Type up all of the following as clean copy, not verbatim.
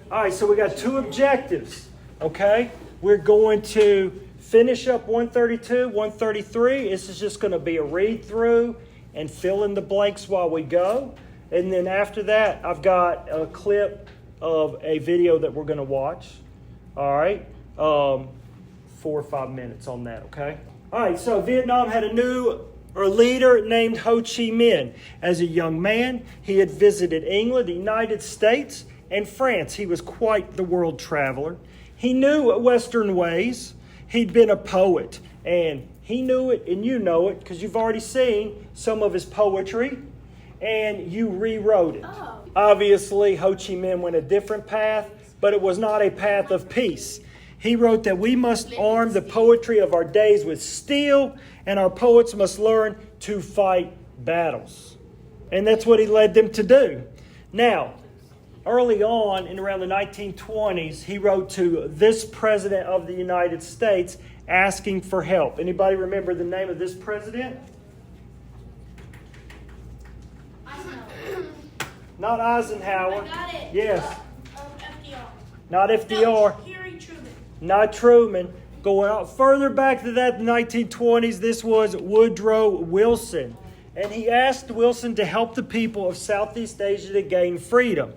All right, so we got two objectives, okay? We're going to finish up 132, 133. This is just going to be a read through and fill in the blanks while we go. And then after that, I've got a clip of a video that we're going to watch. All right, 4 or 5 minutes on that, okay? All right, so Vietnam had a leader named Ho Chi Minh. As a young man, he had visited England, the United States, and France. He was quite the world traveler. He knew Western ways. He'd been a poet, and he knew it, and you know it, because you've already seen some of his poetry, and you rewrote it. Oh. Obviously, Ho Chi Minh went a different path, but it was not a path of peace. He wrote that we must arm the poetry of our days with steel, and our poets must learn to fight battles. And that's what he led them to do. Now, early on, in around the 1920s, he wrote to this president of the United States asking for help. Anybody remember the name of this president? Eisenhower. Not Eisenhower. I got it. Yes. FDR. Not FDR. No, Harry Truman. Not Truman. Going out further back to that, the 1920s, this was Woodrow Wilson. And he asked Wilson to help the people of Southeast Asia to gain freedom.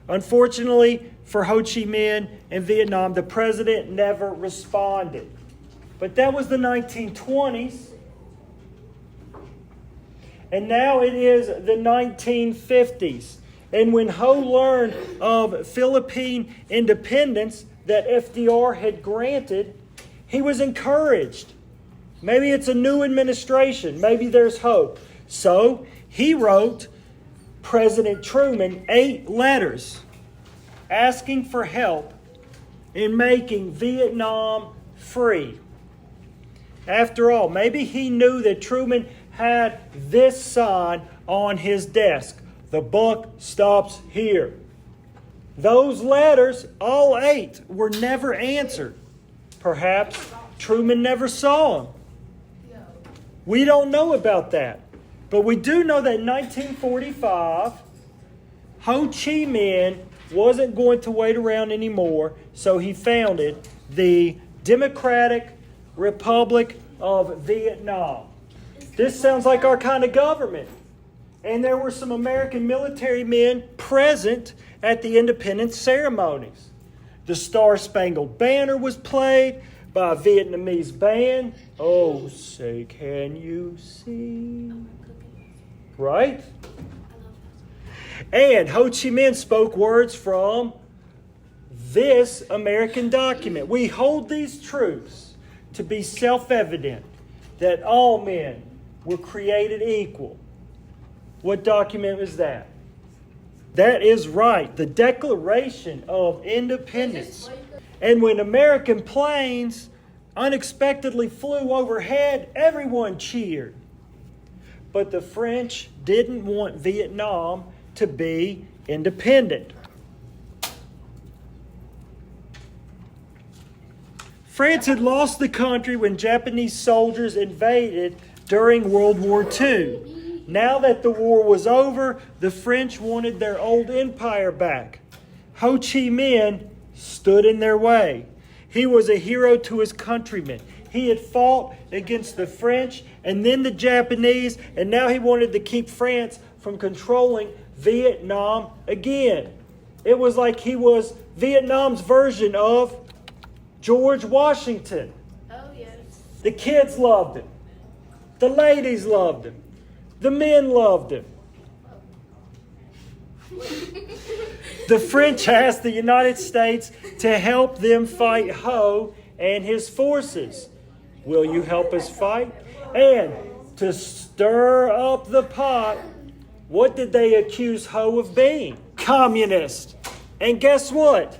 Unfortunately for Ho Chi Minh and Vietnam, the president never responded. But that was the 1920s. And now it is the 1950s. And when Ho learned of Philippine independence that FDR had granted, he was encouraged. Maybe it's a new administration. Maybe there's hope. So he wrote President Truman 8 letters asking for help in making Vietnam free. After all, maybe he knew that Truman had this sign on his desk: "The buck stops here." Those letters, all 8, were never answered. Perhaps Truman never saw them. We don't know about that. But we do know that in 1945, Ho Chi Minh wasn't going to wait around anymore, so he founded the Democratic Republic of Vietnam. This sounds like our kind of government. And there were some American military men present at the independence ceremonies. The Star-Spangled Banner was played by a Vietnamese band. Oh, say, can you see? Right? And Ho Chi Minh spoke words from this American document. We hold these truths to be self-evident, that all men were created equal. What document was that? That is right, the Declaration of Independence. And when American planes unexpectedly flew overhead, everyone cheered. But the French didn't want Vietnam to be independent. France had lost the country when Japanese soldiers invaded during World War II. Now that the war was over, the French wanted their old empire back. Ho Chi Minh stood in their way. He was a hero to his countrymen. He had fought against the French and then the Japanese, and now he wanted to keep France from controlling Vietnam again. It was like he was Vietnam's version of George Washington. Oh, yes. The kids loved him. The ladies loved him. The men loved him. The French asked the United States to help them fight Ho and his forces. Will you help us fight? And to stir up the pot, what did they accuse Ho of being? Communist. And guess what?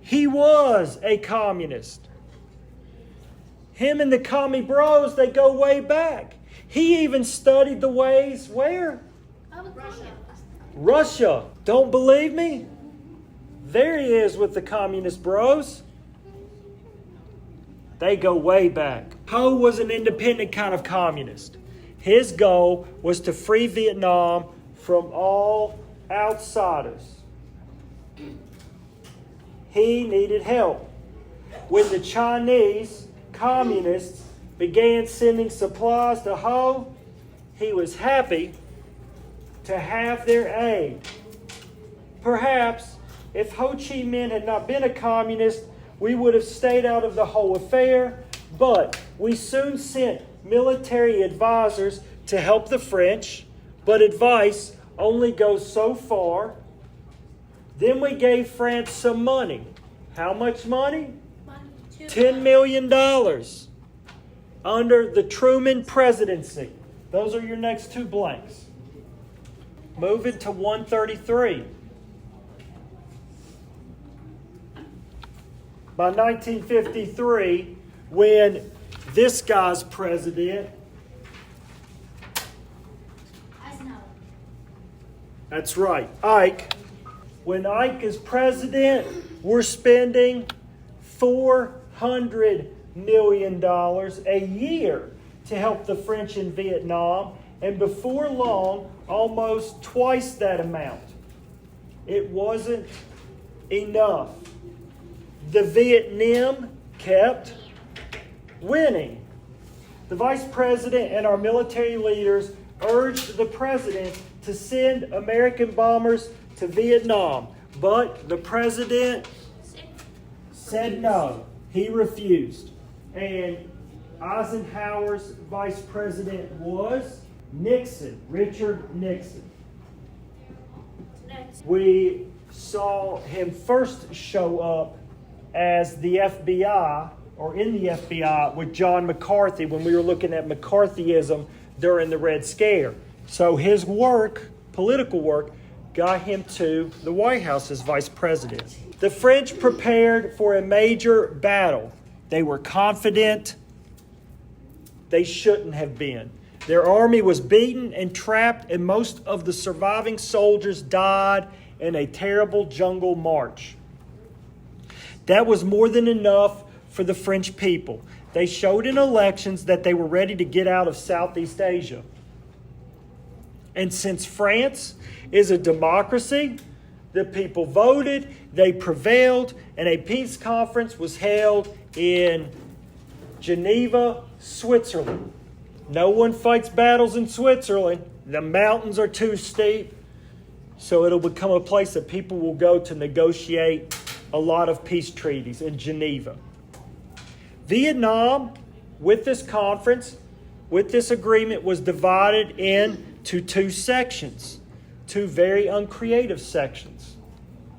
He was a communist. Him and the commie bros, they go way back. He even studied the ways where? Russia. Don't believe me? There he is with the communist bros. They go way back. Ho was an independent kind of communist. His goal was to free Vietnam from all outsiders. he needed help. When the Chinese communists began sending supplies to Ho, he was happy to have their aid. Perhaps if Ho Chi Minh had not been a communist, we would have stayed out of the whole affair, but we soon sent military advisors to help the French, but advice only goes so far. Then we gave France some money. How much money? $10 million under the Truman presidency. Those are your next two blanks. Moving to 133. By 1953, when this guy's president, Eisenhower. that's right, Ike. When Ike is president, we're spending $400 million a year to help the French in Vietnam, and before long, almost twice that amount. It wasn't enough. The Viet Minh kept winning. The vice president and our military leaders urged the president to send American bombers to Vietnam, but the president said no. He refused. And Eisenhower's vice president was Nixon, Richard Nixon. Next. We saw him first show up as the FBI, or in the FBI, with John McCarthy when we were looking at McCarthyism during the Red Scare. So his work, political work, got him to the White House as vice president. The French prepared for a major battle. They were confident. They shouldn't have been. Their army was beaten and trapped, and most of the surviving soldiers died in a terrible jungle march. That was more than enough for the French people. They showed in elections that they were ready to get out of Southeast Asia. And since France is a democracy, the people voted, they prevailed, and a peace conference was held in Geneva, Switzerland. No one fights battles in Switzerland. The mountains are too steep. So it'll become a place that people will go to negotiate a lot of peace treaties in Geneva. Vietnam, with this conference, with this agreement, was divided into two sections, two very uncreative sections.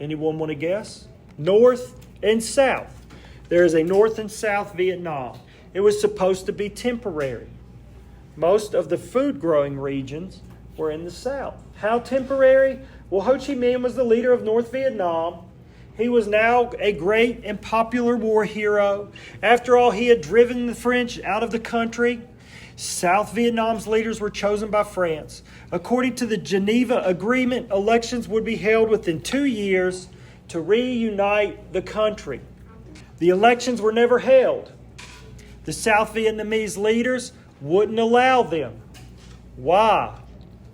Anyone want to guess? North and South. There is a North and South Vietnam. It was supposed to be temporary. Most of the food growing regions were in the South. How temporary? Well, Ho Chi Minh was the leader of North Vietnam. He was now a great and popular war hero. After all, he had driven the French out of the country. South Vietnam's leaders were chosen by France. According to the Geneva Agreement, elections would be held within 2 years to reunite the country. The elections were never held. The South Vietnamese leaders wouldn't allow them. Why?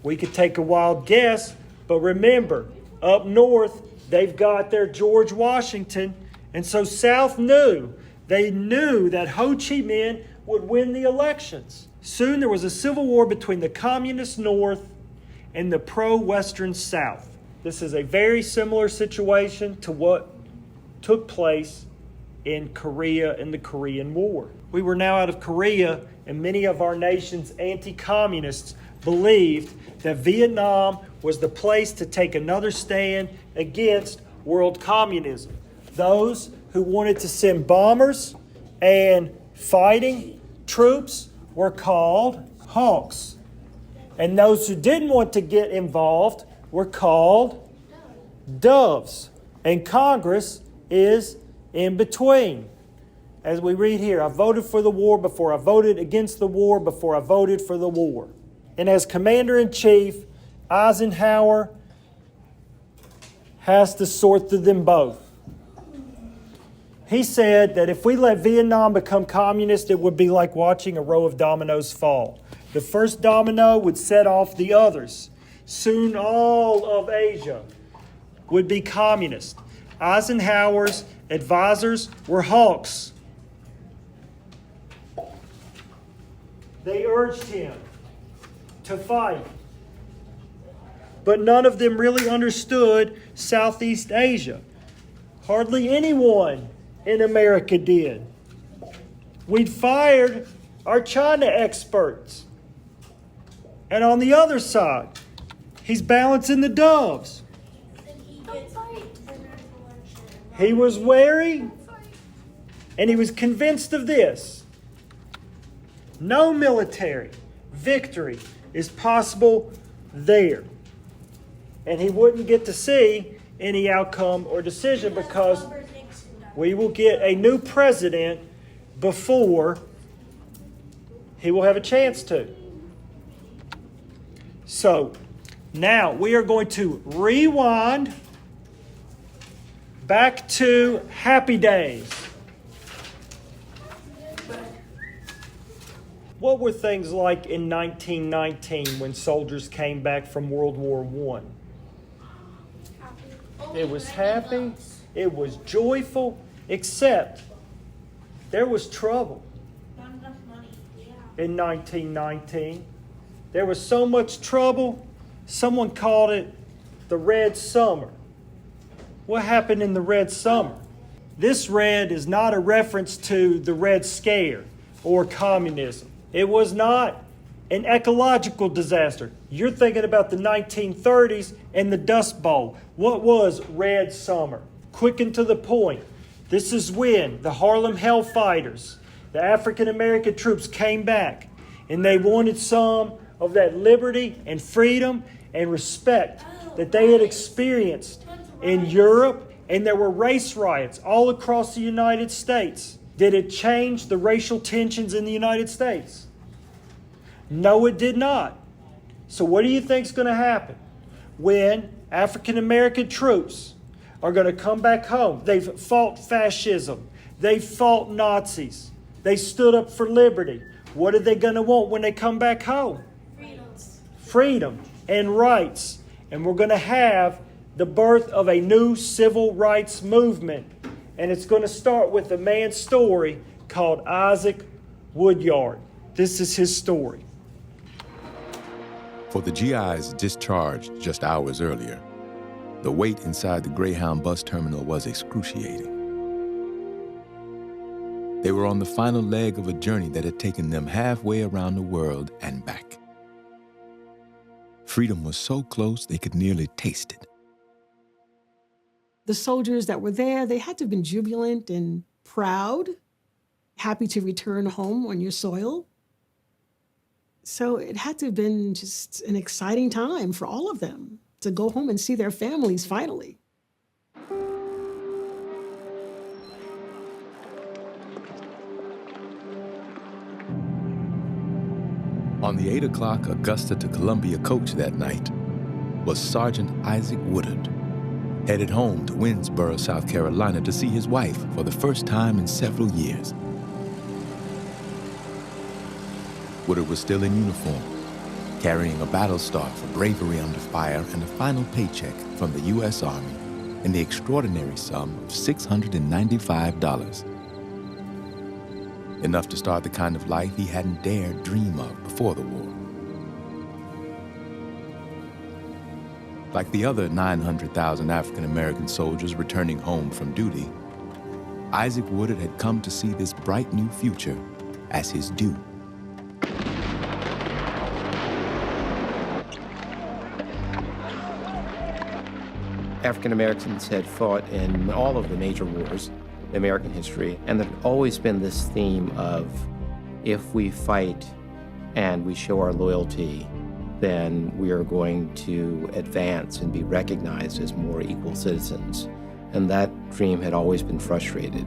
We could take a wild guess, but remember, up north, they've got their George Washington, and so South knew. They knew that Ho Chi Minh would win the elections. Soon there was a civil war between the communist North and the pro-Western South. This is a very similar situation to what took place in Korea in the Korean War. We were now out of Korea, and many of our nation's anti-communists believed that Vietnam was the place to take another stand against world communism. Those who wanted to send bombers and fighting troops were called hawks. And those who didn't want to get involved were called doves. And Congress is in between. As we read here, I voted for the war before I voted against the war before I voted for the war. And as Commander-in-Chief, Eisenhower has to sort through them both. He said that if we let Vietnam become communist, it would be like watching a row of dominoes fall. The first domino would set off the others. Soon all of Asia would be communist. Eisenhower's advisors were hawks. They urged him to fight. But none of them really understood Southeast Asia. Hardly anyone in America did. We'd fired our China experts. And on the other side, he's balancing the doves. Then he gets the next election. He was wary, and he was convinced of this. No military victory is possible there. And he wouldn't get to see any outcome or decision because we will get a new president before he will have a chance to. So now we are going to rewind back to Happy Days. What were things like in 1919 when soldiers came back from World War I? It was happy, it was joyful, except there was trouble Not enough money. Yeah. in 1919. There was so much trouble, someone called it the Red Summer. What happened in the Red Summer? This red is not a reference to the Red Scare or communism. It was not an ecological disaster. You're thinking about the 1930s and the Dust Bowl. What was Red Summer? Quick and to the point. This is when the Harlem Hellfighters, the African American troops came back, and they wanted some of that liberty and freedom and respect that they had experienced in Europe, and there were race riots all across the United States. Did it change the racial tensions in the United States? No, it did not. So what do you think is going to happen when African American troops are going to come back home? They've fought fascism. They fought Nazis. They stood up for liberty. What are they going to want when they come back home? Freedom and rights. And we're going to have the birth of a new civil rights movement. And it's going to start with a man's story called Isaac Woodyard. This is his story. For the GIs discharged just hours earlier, the wait inside the Greyhound bus terminal was excruciating. They were on the final leg of a journey that had taken them halfway around the world and back. Freedom was so close they could nearly taste it. The soldiers that were there, they had to have been jubilant and proud, happy to return home on your soil. So it had to have been just an exciting time for all of them to go home and see their families finally. On the 8 o'clock Augusta to Columbia coach that night was Sergeant Isaac Woodard, headed home to Winnsboro, South Carolina to see his wife for the first time in several years. Woodard was still in uniform, carrying a battle star for bravery under fire and a final paycheck from the U.S. Army in the extraordinary sum of $695. Enough to start the kind of life he hadn't dared dream of before the war. Like the other 900,000 African-American soldiers returning home from duty, Isaac Woodard had come to see this bright new future as his due. African Americans had fought in all of the major wars in American history, and there had always been this theme of if we fight and we show our loyalty, then we are going to advance and be recognized as more equal citizens. And that dream had always been frustrated.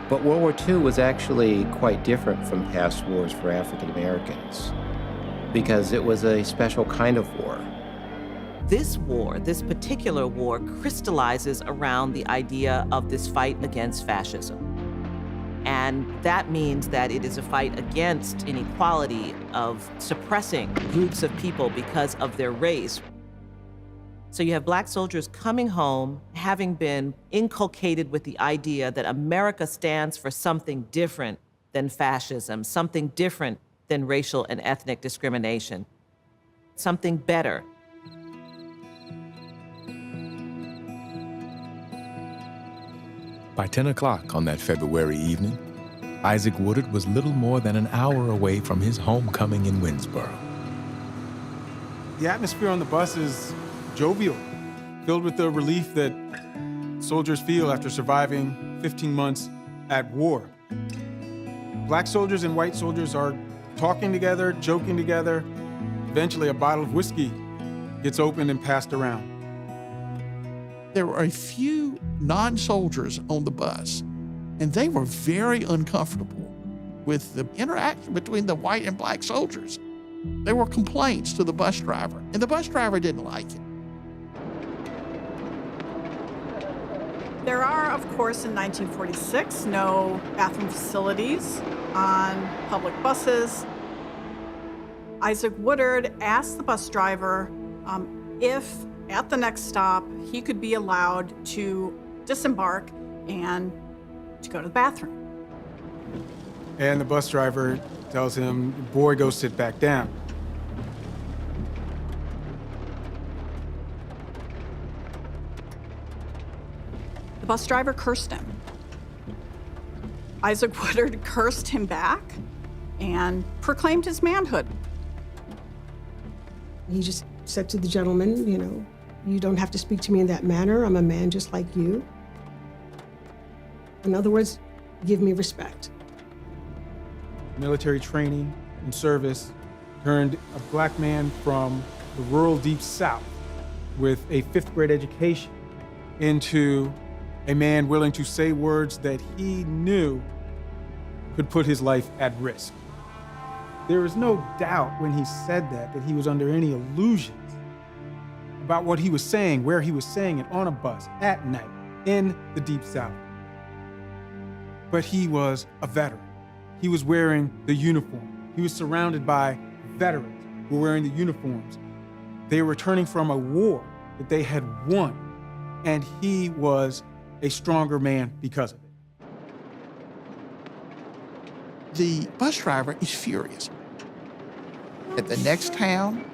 But World War II was actually quite different from past wars for African Americans because it was a special kind of war. This war, this particular war, crystallizes around the idea of this fight against fascism. And that means that it is a fight against inequality, of suppressing groups of people because of their race. So you have black soldiers coming home, having been inculcated with the idea that America stands for something different than fascism, something different than racial and ethnic discrimination, something better. By 10 o'clock on that February evening, Isaac Woodard was little more than an hour away from his homecoming in Winsboro. The atmosphere on the bus is jovial, filled with the relief that soldiers feel after surviving 15 months at war. Black soldiers and white soldiers are talking together, joking together. Eventually, a bottle of whiskey gets opened and passed around. There were a few non-soldiers on the bus, and they were very uncomfortable with the interaction between the white and black soldiers. There were complaints to the bus driver, and the bus driver didn't like it. There are, of course, in 1946, no bathroom facilities on public buses. Isaac Woodard asked the bus driver if, at the next stop, he could be allowed to disembark and to go to the bathroom. And the bus driver tells him, "Boy, go sit back down." The bus driver cursed him. Isaac Woodard cursed him back and proclaimed his manhood. He just said to the gentleman, you know, you don't have to speak to me in that manner. I'm a man just like you. In other words, give me respect. Military training and service turned a black man from the rural Deep South with a 5th grade education into a man willing to say words that he knew could put his life at risk. There is no doubt when he said that he was under any illusions about what he was saying, where he was saying it, on a bus, at night, in the Deep South. But he was a veteran. He was wearing the uniform. He was surrounded by veterans who were wearing the uniforms. They were returning from a war that they had won, and he was a stronger man because of it. The bus driver is furious. At the next town,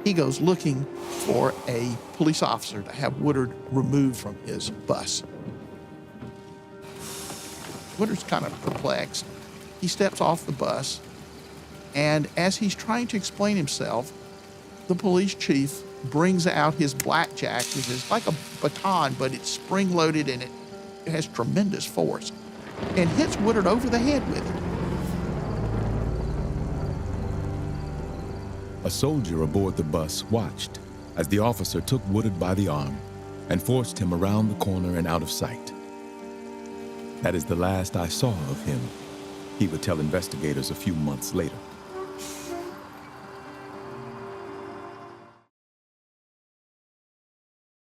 he goes looking for a police officer to have Woodard removed from his bus. Woodard's kind of perplexed. He steps off the bus, and as he's trying to explain himself, the police chief brings out his blackjack, which is like a baton, but it's spring-loaded and it has tremendous force, and hits Woodard over the head with it. A soldier aboard the bus watched as the officer took Woodard by the arm and forced him around the corner and out of sight. "That is the last I saw of him," he would tell investigators a few months later.